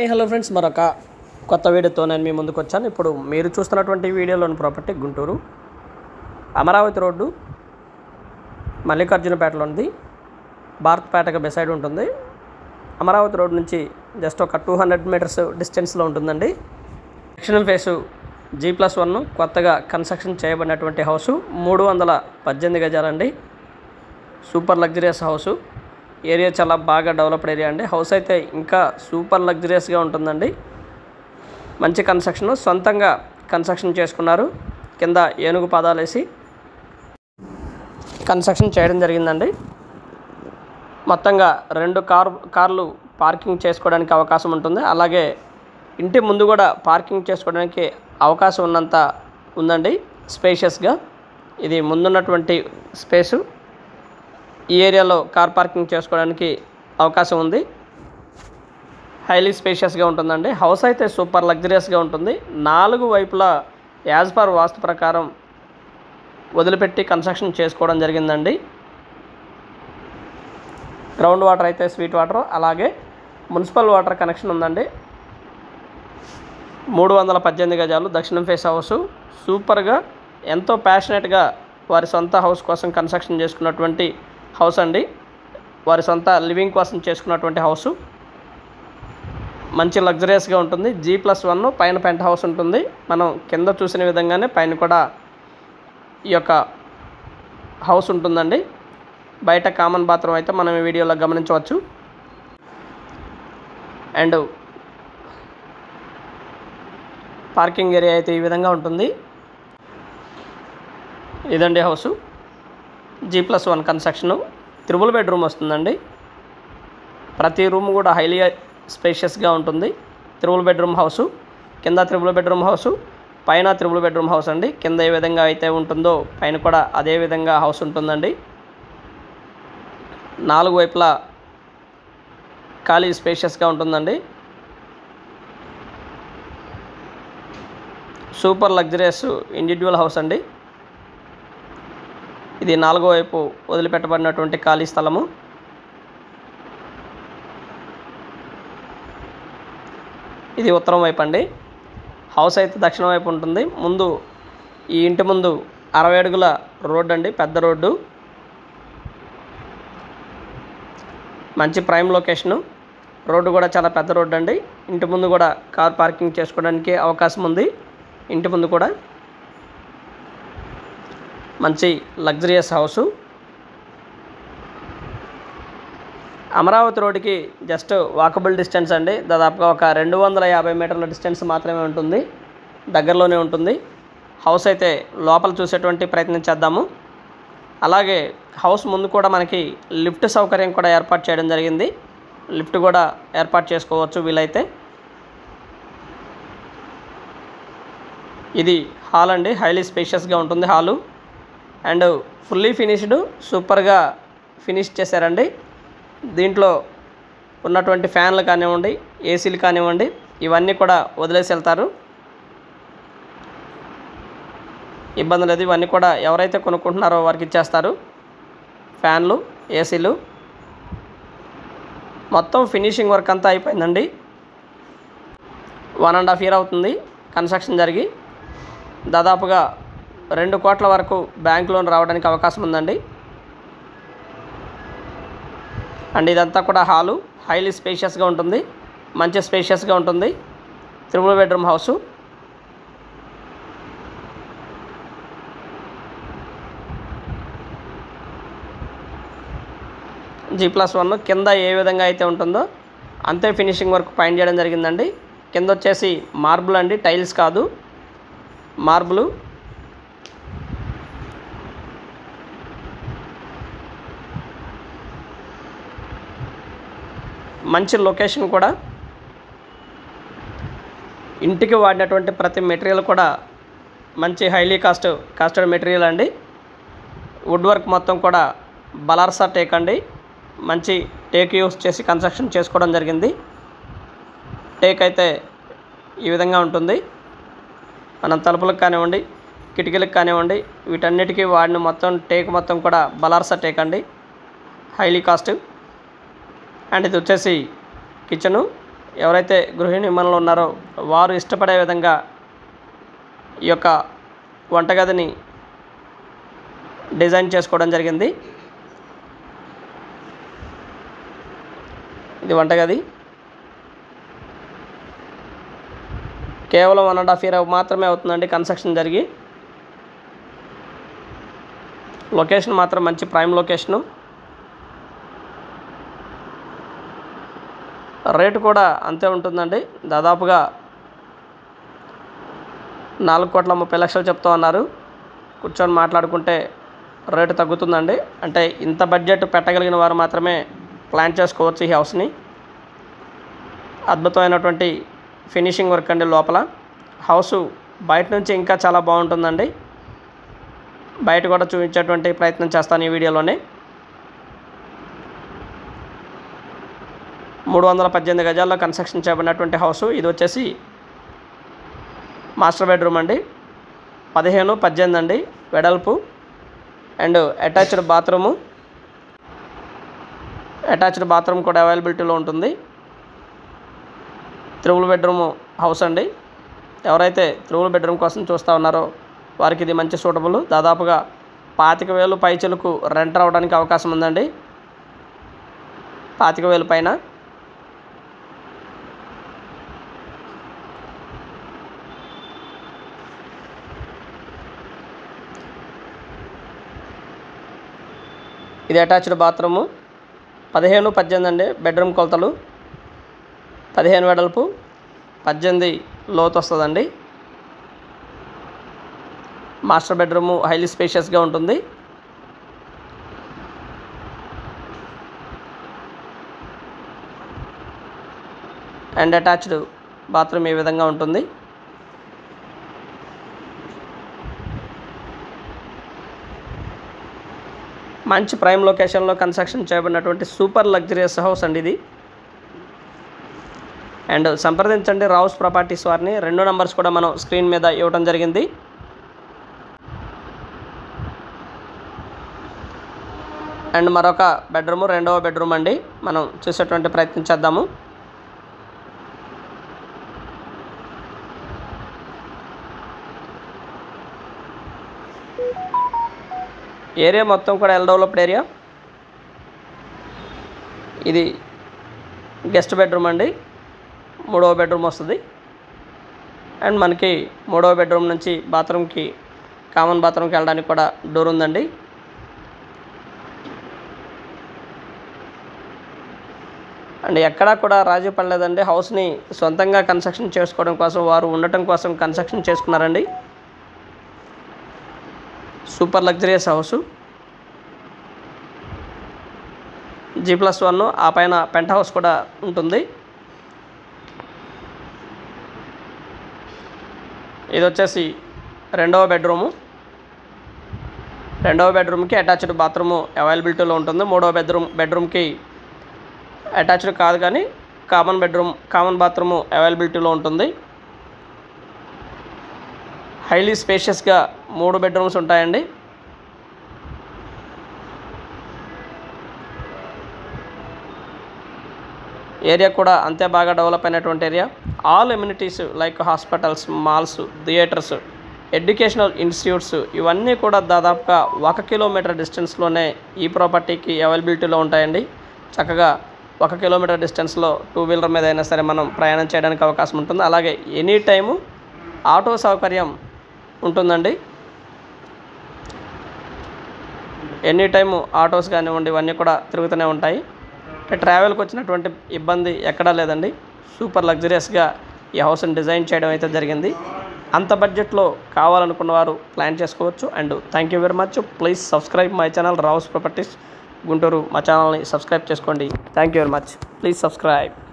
Hello friends, మరొక కొత్త వీడియోతో నేను మీ ముందుకు వచ్చాను. ఇప్పుడు మీరు చూస్తున్నటువంటి వీడియోలోని ప్రాపర్టీ గుంటూరు అమరావతి రోడ్డు మల్లికార్జునపేటలో ఉంది. భారత్పేటకు బెసైడ్ ఉంటుంది. అమరావతి రోడ్ నుంచి జస్ట్ ఒక 200 మీటర్స్ డిస్టెన్స్లో ఉంటుందండి. దక్షిణం ఫేసు G+1 కొత్తగా కన్స్ట్రక్షన్ చేయబడినటువంటి హౌసు. 318 గజాలండి. Super luxurious house. ఏరియా చాలా బాగా డెవలప్డ్ ఏరియా అండి. హౌస్ అయితే ఇంకా సూపర్ లగ్జరియస్గా ఉంటుందండి. మంచి కన్స్ట్రక్షన్, సొంతంగా కన్స్ట్రక్షన్ చేసుకున్నారు. కింద ఏనుగు పాదాలు వేసి కన్స్ట్రక్షన్ చేయడం జరిగిందండి. మొత్తంగా 2 కార్లు పార్కింగ్ చేసుకోవడానికి అవకాశం ఉంటుంది. అలాగే ఇంటి ముందు కూడా పార్కింగ్ చేసుకోవడానికి అవకాశం ఉన్నంత ఉందండి. స్పేషియస్గా ఇది ముందున్నటువంటి స్పేసు. ఈ ఏరియాలో కార్ పార్కింగ్ చేసుకోవడానికి అవకాశం ఉంది. హైలీ స్పేషియస్గా ఉంటుందండి. హౌస్ అయితే సూపర్ లగ్జరియస్గా ఉంటుంది. 4 వైపులా యాజ్ పర్ వాస్తు ప్రకారం వదిలిపెట్టి కన్స్ట్రక్షన్ చేసుకోవడం జరిగిందండి. గ్రౌండ్ వాటర్ అయితే స్వీట్ వాటర్, అలాగే మున్సిపల్ వాటర్ కనెక్షన్ ఉందండి. 318 గజాలు దక్షిణం ఫేస్ హౌసు. సూపర్గా ఎంతో ప్యాషనెట్గా వారి సొంత హౌస్ కోసం కన్స్ట్రక్షన్ చేసుకున్నటువంటి హౌస్ అండి. వారి సొంత లివింగ్ కోసం చేసుకున్నటువంటి హౌసు. మంచి లగ్జరియస్గా ఉంటుంది. G+1 పైన పెంట్ హౌస్ ఉంటుంది. మనం కింద చూసిన విధంగానే పైన కూడా ఈ యొక్క హౌస్ ఉంటుందండి. బయట కామన్ బాత్రూమ్ అయితే మనం ఈ వీడియోలో గమనించవచ్చు. అండ్ పార్కింగ్ ఏరియా అయితే ఈ విధంగా ఉంటుంది. ఇదండి హౌసు. G+1 construction. 3 బెడ్రూమ్ వస్తుందండి. ప్రతి రూమ్ కూడా హైలీ స్పేషియస్గా ఉంటుంది. 3 బెడ్రూమ్ హౌసు. కింద 3 బెడ్రూమ్ హౌసు, పైన 3 బెడ్రూమ్ హౌస్ అండి. కింద ఏ విధంగా అయితే ఉంటుందో పైన కూడా అదే విధంగా హౌస్ ఉంటుందండి. 4 వైపులా ఖాళీ స్పేషియస్గా ఉంటుందండి. సూపర్ లగ్జరియస్ ఇండివిజువల్ హౌస్ అండి. ఇది 4వ వైపు వదిలిపెట్టబడినటువంటి ఖాళీ స్థలము. ఇది ఉత్తరం వైపు అండి. హౌస్ అయితే దక్షిణం వైపు ఉంటుంది. ముందు ఈ ఇంటి ముందు 60 అడుగుల రోడ్డు అండి, పెద్ద రోడ్డు. మంచి ప్రైమ్ లొకేషను. రోడ్డు కూడా చాలా పెద్ద రోడ్డు అండి. ఇంటి ముందు కూడా కార్ పార్కింగ్ చేసుకోవడానికి అవకాశం ఉంది. ఇంటి ముందు కూడా మంచి లగ్జరియస్ హౌసు. అమరావతి రోడ్డుకి జస్ట్ వాకబుల్ డిస్టెన్స్ అండి. దాదాపుగా ఒక 250 మీటర్ల డిస్టెన్స్ మాత్రమే ఉంటుంది. దగ్గరలోనే ఉంటుంది. హౌస్ అయితే లోపల చూసేటువంటి ప్రయత్నం చేద్దాము. అలాగే హౌస్ ముందు కూడా మనకి లిఫ్ట్ సౌకర్యం కూడా ఏర్పాటు చేయడం జరిగింది. లిఫ్ట్ కూడా ఏర్పాటు చేసుకోవచ్చు వీలైతే. ఇది హాల్ అండి. హైలీ స్పేషియస్గా ఉంటుంది హాలు. అండ్ ఫుల్లీ ఫినిష్డ్, సూపర్గా ఫినిష్ చేశారండి. దీంట్లో ఉన్నటువంటి ఫ్యాన్లు కానివ్వండి, ఏసీలు కానివ్వండి, ఇవన్నీ కూడా వదిలేసి వెళ్తారు. ఇబ్బంది లేదు. ఇవన్నీ కూడా ఎవరైతే కొనుక్కుంటున్నారో వారికి ఇచ్చేస్తారు. ఫ్యాన్లు, ఏసీలు, మొత్తం ఫినిషింగ్ వర్క్ అంతా అయిపోయిందండి. 1.5 year అవుతుంది కన్స్ట్రక్షన్ జరిగి. దాదాపుగా 2 కోట్ల వరకు బ్యాంక్ లోన్ రావడానికి అవకాశం ఉందండి. అండ్ ఇదంతా కూడా హాలు. హైలీ స్పేషియస్గా ఉంటుంది. మంచి స్పేషియస్గా ఉంటుంది. 3 బెడ్రూమ్ హౌసు. G+1 కింద ఏ విధంగా అయితే ఉంటుందో అంతే ఫినిషింగ్ వర్క్ పైన చేయడం జరిగిందండి. కింద వచ్చేసి మార్బుల్ అండి, టైల్స్ కాదు, మార్బులు. మంచి లొకేషన్ కూడా. ఇంటికి వాడినటువంటి ప్రతి మెటీరియల్ కూడా మంచి హైలీ కాస్టెడ్ మెటీరియల్ అండి. వుడ్ వర్క్ మొత్తం కూడా బలార్సా టేక్ అండి. మంచి టేక్ యూస్ చేసి కన్స్ట్రక్షన్ చేసుకోవడం జరిగింది. టేక్ అయితే ఈ విధంగా ఉంటుంది. మనం తలుపులకు కానివ్వండి, కిటికీలకు కానివ్వండి, వీటన్నిటికీ వాడిన మొత్తం టేక్ మొత్తం కూడా బలార్సా టేక్ అండి. Highly cost. అండ్ ఇది వచ్చేసి కిచెను. ఎవరైతే గృహిణి మనలో ఉన్నారో వారు ఇష్టపడే విధంగా ఈ యొక్క వంటగదిని డిజైన్ చేసుకోవడం జరిగింది. ఇది వంటగది. కేవలం 1.5 year మాత్రమే అవుతుందండి కన్స్ట్రక్షన్ జరిగి. లొకేషన్ మాత్రం మంచి ప్రైమ్ లొకేషను. రేటు కూడా అంతే ఉంటుందండి. దాదాపుగా 4,30,00,000 చెప్తూ ఉన్నారు. కూర్చొని మాట్లాడుకుంటే రేటు తగ్గుతుందండి. అంటే ఇంత బడ్జెట్ పెట్టగలిగిన వారు మాత్రమే ప్లాన్ చేసుకోవచ్చు ఈ హౌస్ని. అద్భుతమైనటువంటి ఫినిషింగ్ వర్క్ అండి. లోపల హౌసు బయట నుంచి ఇంకా చాలా బాగుంటుందండి. బయట కూడా చూపించేటువంటి ప్రయత్నం చేస్తాను ఈ వీడియోలోనే. 318 గజాల్లో కన్స్ట్రక్షన్ చేయబడినటువంటి హౌసు. ఇది వచ్చేసి మాస్టర్ బెడ్రూమ్ అండి. 15-18 అండి వెడల్పు. అండ్ అటాచ్డ్ బాత్రూమ్ కూడా అవైలబిలిటీలో ఉంటుంది. 3 బెడ్రూమ్ హౌస్ అండి. ఎవరైతే 3 బెడ్రూమ్ కోసం చూస్తూ ఉన్నారో వారికి ఇది మంచి సూటబుల్. దాదాపుగా 25,000 పైచలకు రెంట్ రావడానికి అవకాశం ఉందండి. 25,000 పైన. ఇది అటాచ్డ్ బాత్రూము. 15-18 అండి బెడ్రూమ్ కొలతలు. 15 వెడల్పు, 18 లోతు వస్తుందండి. మాస్టర్ బెడ్రూము హైలీ స్పేషియస్గా ఉంటుంది. అండ్ అటాచ్డ్ బాత్రూమ్ ఈ విధంగా ఉంటుంది. మంచి ప్రైమ్ లొకేషన్లో కన్స్ట్రక్షన్ చేయబడినటువంటి సూపర్ లగ్జరియస్ హౌస్ అండి ఇది. అండ్ సంప్రదించండి రావుస్ ప్రాపర్టీస్ వారిని. 2 నంబర్స్ కూడా మనం స్క్రీన్ మీద ఇవ్వడం జరిగింది. అండ్ మరొక బెడ్రూము, 2వ బెడ్రూమ్ అండి. మనం చూసేటువంటి ప్రయత్నం చేద్దాము. ఏరియా మొత్తం కూడా వెల్ డెవలప్డ్ ఏరియా. ఇది గెస్ట్ బెడ్రూమ్ అండి. 3వ బెడ్రూమ్ వస్తుంది. అండ్ మనకి 3వ బెడ్రూమ్ నుంచి బాత్రూమ్కి, కామన్ బాత్రూమ్కి వెళ్ళడానికి కూడా డోర్ ఉందండి. అండ్ ఎక్కడా కూడా రాజీ పడలేదండి. హౌస్ని సొంతంగా కన్స్ట్రక్షన్ చేసుకోవడం కోసం, వారు ఉండటం కోసం కన్స్ట్రక్షన్ చేసుకున్నారండి. Super luxurious house. G+1, ఆ పైన పెంట్ హౌస్ కూడా ఉంటుంది. ఇది వచ్చేసి 2వ బెడ్రూము. 2వ బెడ్రూమ్కి అటాచ్డ్ బాత్రూము అవైలబిలిటీలో ఉంటుంది. 3వ బెడ్రూమ్కి అటాచ్డ్ కాదు కానీ కామన్ బాత్రూము అవైలబిలిటీలో ఉంటుంది. హైలీ స్పేషియస్గా 3 బెడ్రూమ్స్ ఉంటాయండి. ఏరియా కూడా అంతే బాగా డెవలప్ అయినటువంటి area. All amenities like hospitals, malls, theatres, educational institutes ఇవన్నీ కూడా దాదాపుగా 1 కిలోమీటర్ డిస్టెన్స్లోనే ఈ ప్రాపర్టీకి అవైలబిలిటీలో ఉంటాయండి. చక్కగా 1 కిలోమీటర్ డిస్టెన్స్లో 2 వీలర్ మీద అయినా సరే మనం ప్రయాణం చేయడానికి అవకాశం ఉంటుంది. అలాగే ఎనీ టైము ఆటో సౌకర్యం ఉంటుందండి. ఎనీ టైము ఆటోస్ కానివ్వండి ఇవన్నీ కూడా తిరుగుతూనే ఉంటాయి. ట్రావెల్కి వచ్చినటువంటి ఇబ్బంది ఎక్కడా లేదండి. సూపర్ లగ్జరియస్గా ఈ హౌస్ని డిజైన్ చేయడం అయితే జరిగింది. అంత బడ్జెట్లో కావాలనుకున్న వారు ప్లాన్ చేసుకోవచ్చు. And thank you very much. Please subscribe my channel Rao's properties Guntur. మా ఛానల్ని సబ్స్క్రైబ్ చేసుకోండి. Thank you very much. Please subscribe.